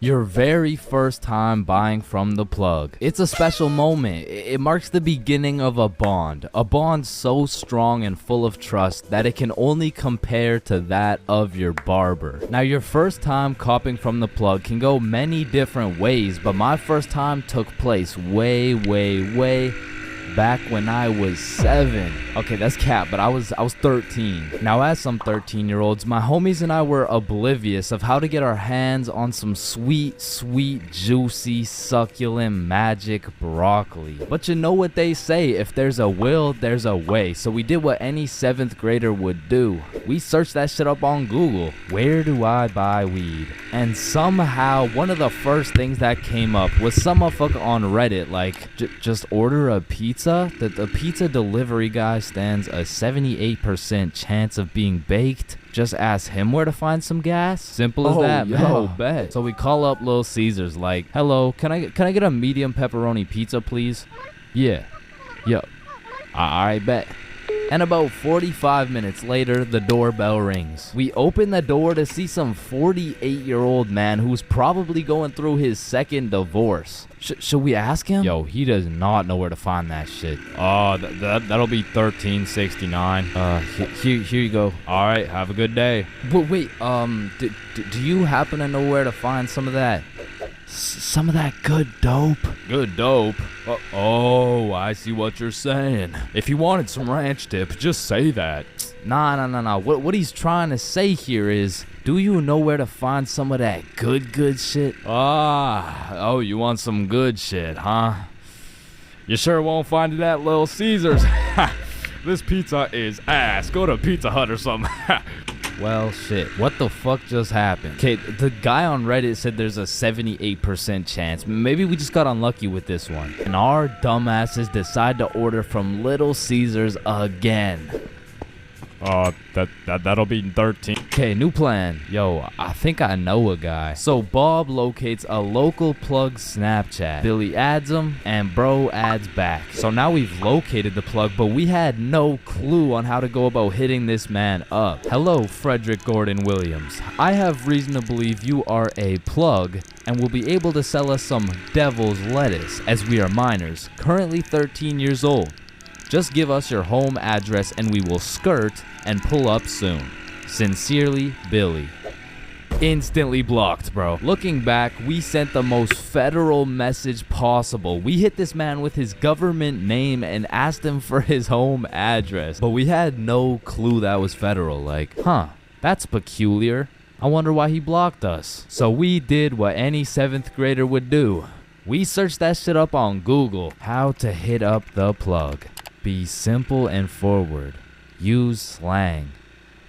Your very first time buying from the plug. It's a special moment. It marks the beginning of a bond so strong and full of trust that it can only compare to that of your barber. Now, your first time copping from the plug can go many different ways, but my first time took place way back when I was 7. Okay, that's cap, but I was 13. Now, as some 13-year-olds, my homies and I were oblivious of how to get our hands on some sweet, juicy, succulent, magic broccoli. But you know what they say, if there's a will, there's a way. So we did what any 7th grader would do. We searched that shit up on Google. Where do I buy weed? And somehow, one of the first things that came up was some motherfucker on Reddit like, just order a pizza. The pizza delivery guy stands a 78% chance of being baked. Just ask him where to find some gas. Simple as that, man. yo. Bet. So we call up Little Caesars like, hello, can I get a medium pepperoni pizza, please? Yeah. I bet. And about 45 minutes later, the doorbell rings. We open the door to see some 48-year-old man who's probably going through his second divorce. Should we ask him? Yo, he does not know where to find that shit. That'll be $13.69. Here you go. All right, have a good day. But wait, do you happen to know where to find some of that? Some of that good dope? Good dope? Oh, I see what you're saying. If you wanted some ranch dip, just say that. Nah. What he's trying to say here is, do you know where to find some of that good shit? Oh, you want some good shit, huh? You sure won't find it at Little Caesars. This pizza is ass. Go to Pizza Hut or something. Well, shit. What the fuck just happened? Okay, the guy on Reddit said there's a 78% chance. Maybe we just got unlucky with this one. And our dumbasses decide to order from Little Caesars again. That'll be 13. Okay, new plan. Yo, I think I know a guy. So Bob locates a local plug Snapchat. Billy adds him, and bro adds back. So now we've located the plug, but we had no clue on how to go about hitting this man up. Hello, Frederick Gordon Williams. I have reason to believe you are a plug and will be able to sell us some devil's lettuce, as we are minors, currently 13 years old. Just give us your home address and we will skirt and pull up soon. Sincerely, Billy. Instantly blocked, bro. Looking back, we sent the most federal message possible. We hit this man with his government name and asked him for his home address. But we had no clue that was federal. Like, that's peculiar. I wonder why he blocked us. So we did what any 7th grader would do. We searched that shit up on Google. How to hit up the plug. Be simple and forward. Use slang.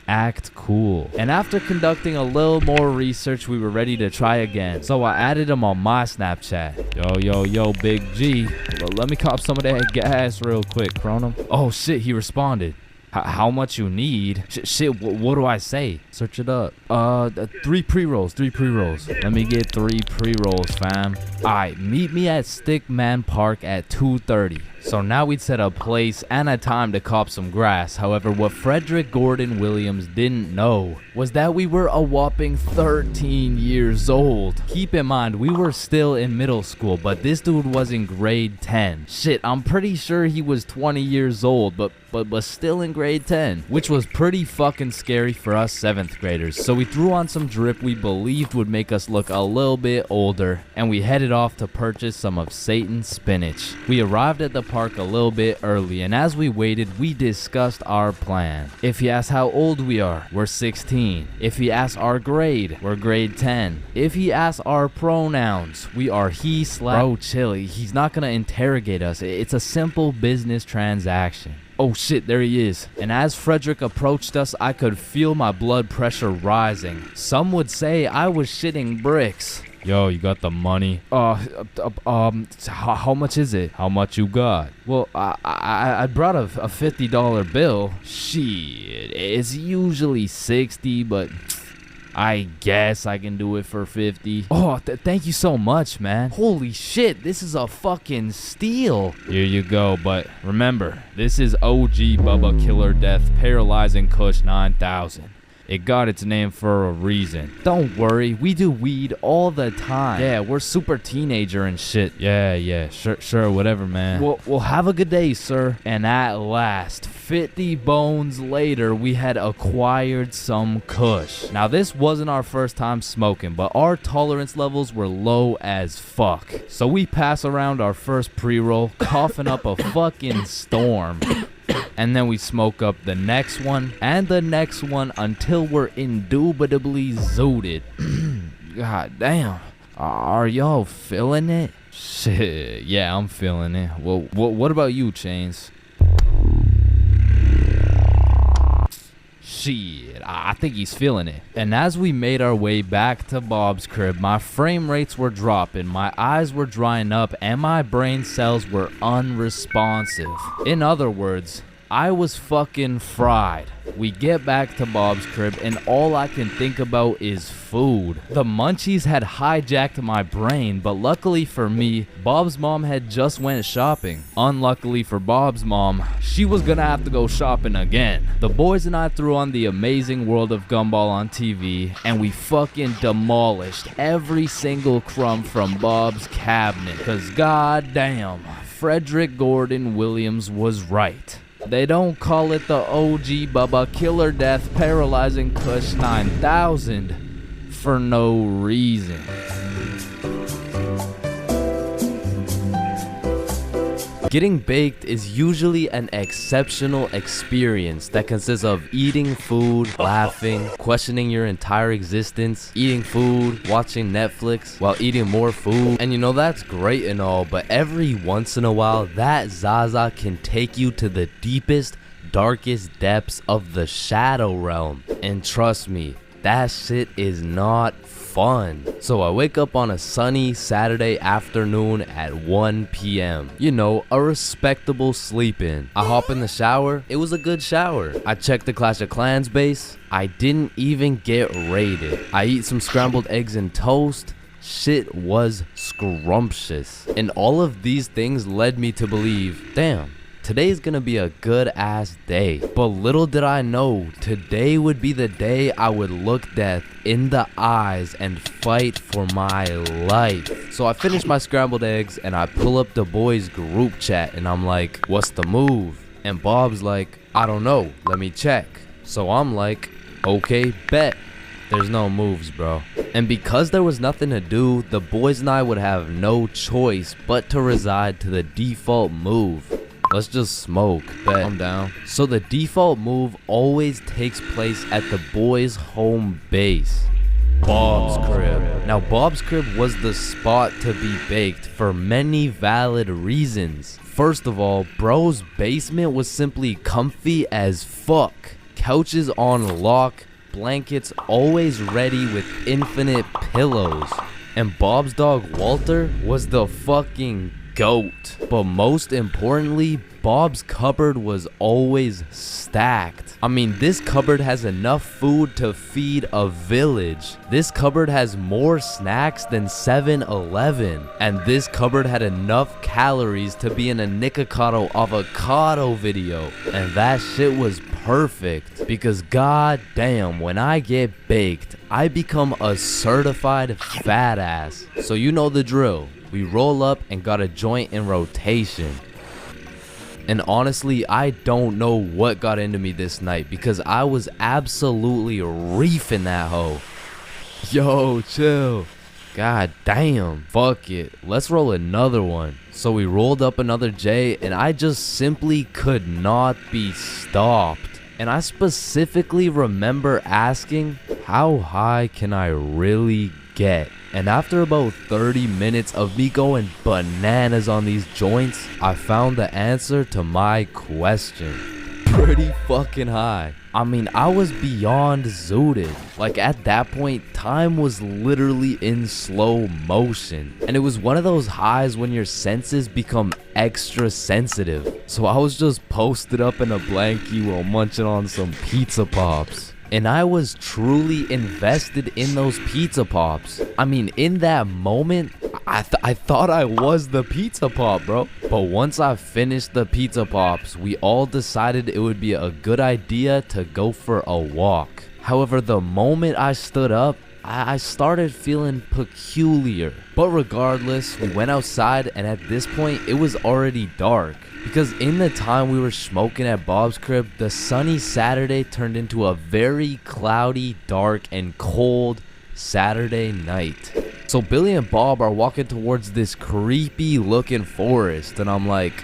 Act cool. And after conducting a little more research, we were ready to try again. So I added him on my Snapchat. Yo, Big G. Let me cop some of that gas real quick, Cronum. Oh shit, he responded. How much you need? Shit, what do I say? Search it up. 3 pre-rolls. Let me get 3 pre-rolls, fam. Alright, meet me at Stickman Park at 2:30. So now we'd set a place and a time to cop some grass. However, what Frederick Gordon Williams didn't know was that we were a whopping 13 years old. Keep in mind, we were still in middle school, but this dude was in grade 10. Shit, I'm pretty sure he was 20 years old, but still in grade 10, which was pretty fucking scary for us 7th graders. So we threw on some drip we believed would make us look a little bit older, and we headed off to purchase some of Satan's spinach. We arrived at the park a little bit early, and as we waited, we discussed our plan. If he asks how old we are, we're 16. If he asks our grade, we're grade 10. If he asks our pronouns, we are he/. Bro, chill. He's not gonna interrogate us. It's a simple business transaction. Oh shit, there he is. And as Frederick approached us, I could feel my blood pressure rising. Some would say I was shitting bricks. Yo, you got the money? How much is it? How much you got? Well, I brought a $50 bill. Shit, it's usually 60, but I guess I can do it for 50. Oh, thank you so much, man. Holy shit, this is a fucking steal. Here you go, but remember, this is OG Bubba Killer Death Paralyzing Kush 9000. It got its name for a reason. Don't worry, we do weed all the time. Yeah, we're super teenager and shit. Yeah, sure, whatever, man. Well, have a good day, sir. And at last, 50 bones later, we had acquired some kush. Now, this wasn't our first time smoking, but our tolerance levels were low as fuck. So we pass around our first pre-roll, coughing up a fucking storm. And then we smoke up the next one and the next one until we're indubitably zooted. God damn. Are y'all feeling it? Shit, yeah, I'm feeling it. Well, what about you, Chains? Shit, I think he's feeling it. And as we made our way back to Bob's crib, my frame rates were dropping, my eyes were drying up, and my brain cells were unresponsive. In other words, I was fucking fried. We get back to Bob's crib and all I can think about is food. The munchies had hijacked my brain, but luckily for me, Bob's mom had just went shopping. Unluckily for Bob's mom, she was gonna have to go shopping again. The boys and I threw on The Amazing World of Gumball on TV and we fucking demolished every single crumb from Bob's cabinet. Cause goddamn, Frederick Gordon Williams was right. They don't call it the OG Bubba Killer Death Paralyzing Kush 9000 for no reason. Getting baked is usually an exceptional experience that consists of eating food, laughing, questioning your entire existence, eating food, watching Netflix while eating more food. And you know, that's great and all, but every once in a while, that Zaza can take you to the deepest, darkest depths of the shadow realm. And trust me, that shit is not fun. So I wake up on a sunny Saturday afternoon at 1 p.m. You know, a respectable sleep in. I hop in the shower. It was a good shower. I check the Clash of Clans base. I didn't even get raided. I eat some scrambled eggs and toast. Shit was scrumptious. And all of these things led me to believe, damn, today's gonna be a good ass day. But little did I know, today would be the day I would look death in the eyes and fight for my life. So I finish my scrambled eggs and I pull up the boys group chat and I'm like, what's the move? And Bob's like, I don't know, let me check. So I'm like, okay, bet. There's no moves, bro. And because there was nothing to do, the boys and I would have no choice but to reside to the default move. Let's just smoke. Bet. I'm down. So the default move always takes place at the boys' home base, Bob's crib. Now, Bob's crib was the spot to be baked for many valid reasons. First of all, bro's basement was simply comfy as fuck. Couches on lock, blankets always ready with infinite pillows. And Bob's dog Walter was the fucking GOAT. But most importantly, Bob's cupboard was always stacked. I mean, this cupboard has enough food to feed a village. This cupboard has more snacks than 7-Eleven. And this cupboard had enough calories to be in a Nikocado avocado video. And that shit was perfect. Because goddamn, when I get baked, I become a certified fat ass. So you know the drill. We roll up and got a joint in rotation. And honestly, I don't know what got into me this night because I was absolutely reefing that hoe. Yo, chill. God damn. Fuck it. Let's roll another one. So we rolled up another J and I just simply could not be stopped. And I specifically remember asking, how high can I really get? And after about 30 minutes of me going bananas on these joints, I found the answer to my question. Pretty fucking high. I mean, I was beyond zooted. Like at that point, time was literally in slow motion. And it was one of those highs when your senses become extra sensitive. So I was just posted up in a blankie while munching on some pizza pops. And I was truly invested in those pizza pops. I mean, in that moment, I thought I was the pizza pop, bro. But once I finished the pizza pops, we all decided it would be a good idea to go for a walk. However, the moment I stood up, I started feeling peculiar. But regardless, we went outside, and at this point, it was already dark. Because in the time we were smoking at Bob's crib, the sunny Saturday turned into a very cloudy, dark, and cold Saturday night. So Billy and Bob are walking towards this creepy looking forest, and I'm like,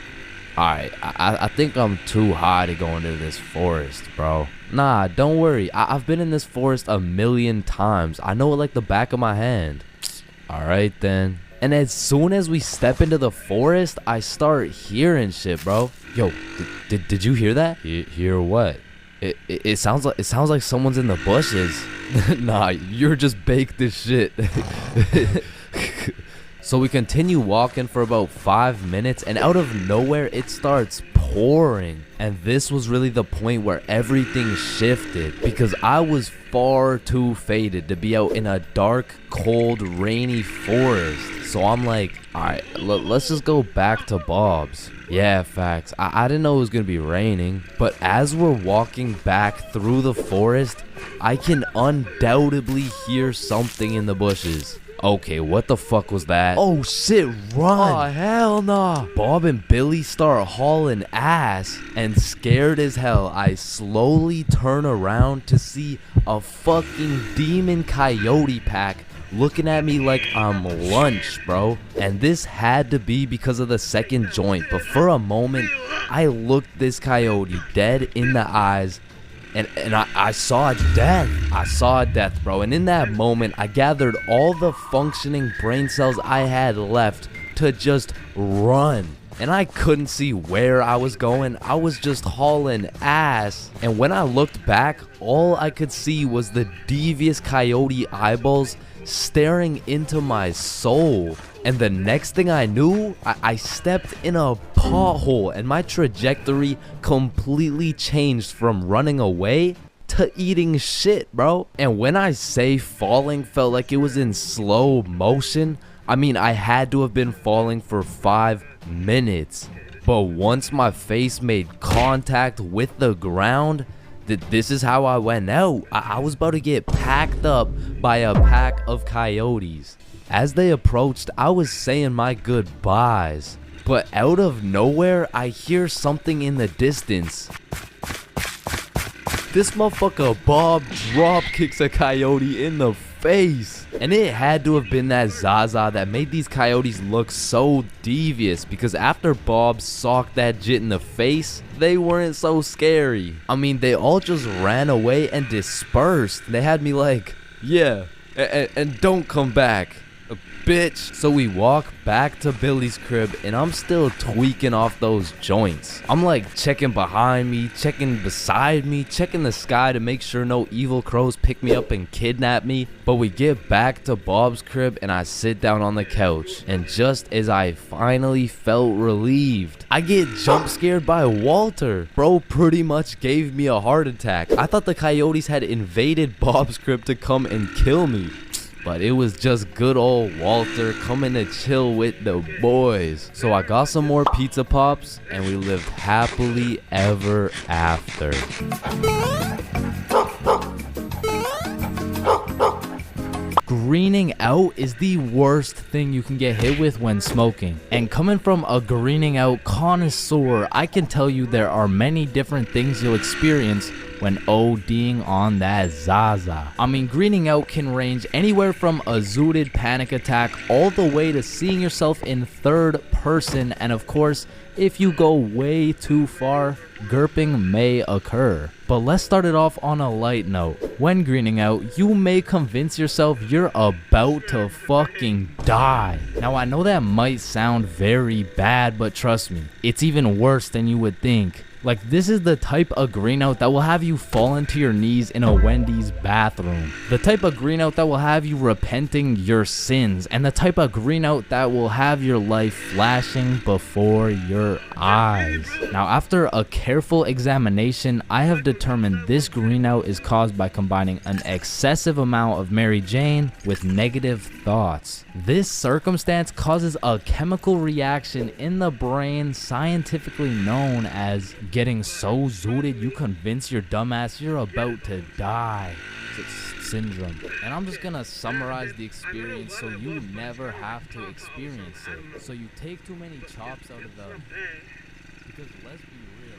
alright, I think I'm too high to go into this forest, bro. Nah, don't worry. I've been in this forest a million times. I know it like the back of my hand. Alright then. And as soon as we step into the forest, I start hearing shit, bro. Yo, did you hear that? Hear what? It sounds like someone's in the bushes. Nah, you're just baked as shit. So we continue walking for about 5 minutes, and out of nowhere it starts pouring. And this was really the point where everything shifted, because I was far too faded to be out in a dark, cold, rainy forest. So I'm like, alright, let's just go back to Bob's. Yeah, facts. I didn't know it was gonna be raining, but as we're walking back through the forest, I can undoubtedly hear something in the bushes. Okay, what the fuck was that? Oh shit, run! Oh hell nah! Bob and Billy start hauling ass, and scared as hell, I slowly turn around to see a fucking demon coyote pack looking at me like I'm lunch, bro. And this had to be because of the second joint, but for a moment, I looked this coyote dead in the eyes, and I saw death. I saw death, bro. And in that moment, I gathered all the functioning brain cells I had left to just run. And I couldn't see where I was going. I was just hauling ass. And when I looked back, all I could see was the devious coyote eyeballs staring into my soul. And the next thing I knew, I stepped in a pothole, and my trajectory completely changed from running away to eating shit, bro. And when I say falling felt like it was in slow motion, I mean I had to have been falling for 5 minutes. But once my face made contact with the ground, this is how I went out. I was about to get packed up by a pack of coyotes. As they approached, I was saying my goodbyes, but out of nowhere, I hear something in the distance. This motherfucker Bob drop kicks a coyote in the face. And it had to have been that Zaza that made these coyotes look so devious, because after Bob socked that jit in the face, they weren't so scary. I mean, they all just ran away and dispersed. They had me like, yeah, and don't come back, bitch. So we walk back to Billy's crib, and I'm still tweaking off those joints. I'm like checking behind me, checking beside me, checking the sky to make sure no evil crows pick me up and kidnap me. But we get back to Bob's crib, and I sit down on the couch, and just as I finally felt relieved, I get jump scared by Walter. Bro pretty much gave me a heart attack. I thought the coyotes had invaded Bob's crib to come and kill me, but it was just good old Walter coming to chill with the boys. So I got some more pizza pops, and we lived happily ever after. Greening out is the worst thing you can get hit with when smoking. And coming from a greening out connoisseur, I can tell you there are many different things you'll experience when ODing on that Zaza. I mean, greening out can range anywhere from a zooted panic attack all the way to seeing yourself in third person, and of course, if you go way too far, GURPing may occur. But let's start it off on a light note. When greening out, you may convince yourself you're about to fucking die. Now I know that might sound very bad, but trust me, it's even worse than you would think. Like, this is the type of green out that will have you fall into your knees in a Wendy's bathroom. The type of green out that will have you repenting your sins. And the type of green out that will have your life flashing before your eyes. Now, after a careful examination, I have determined this green out is caused by combining an excessive amount of Mary Jane with negative thoughts. This circumstance causes a chemical reaction in the brain scientifically known as getting so zooted you convince your dumbass you're about to die. Syndrome. And I'm just gonna summarize the experience so you never have to experience it. So you take too many chops out of the... Because let's be real.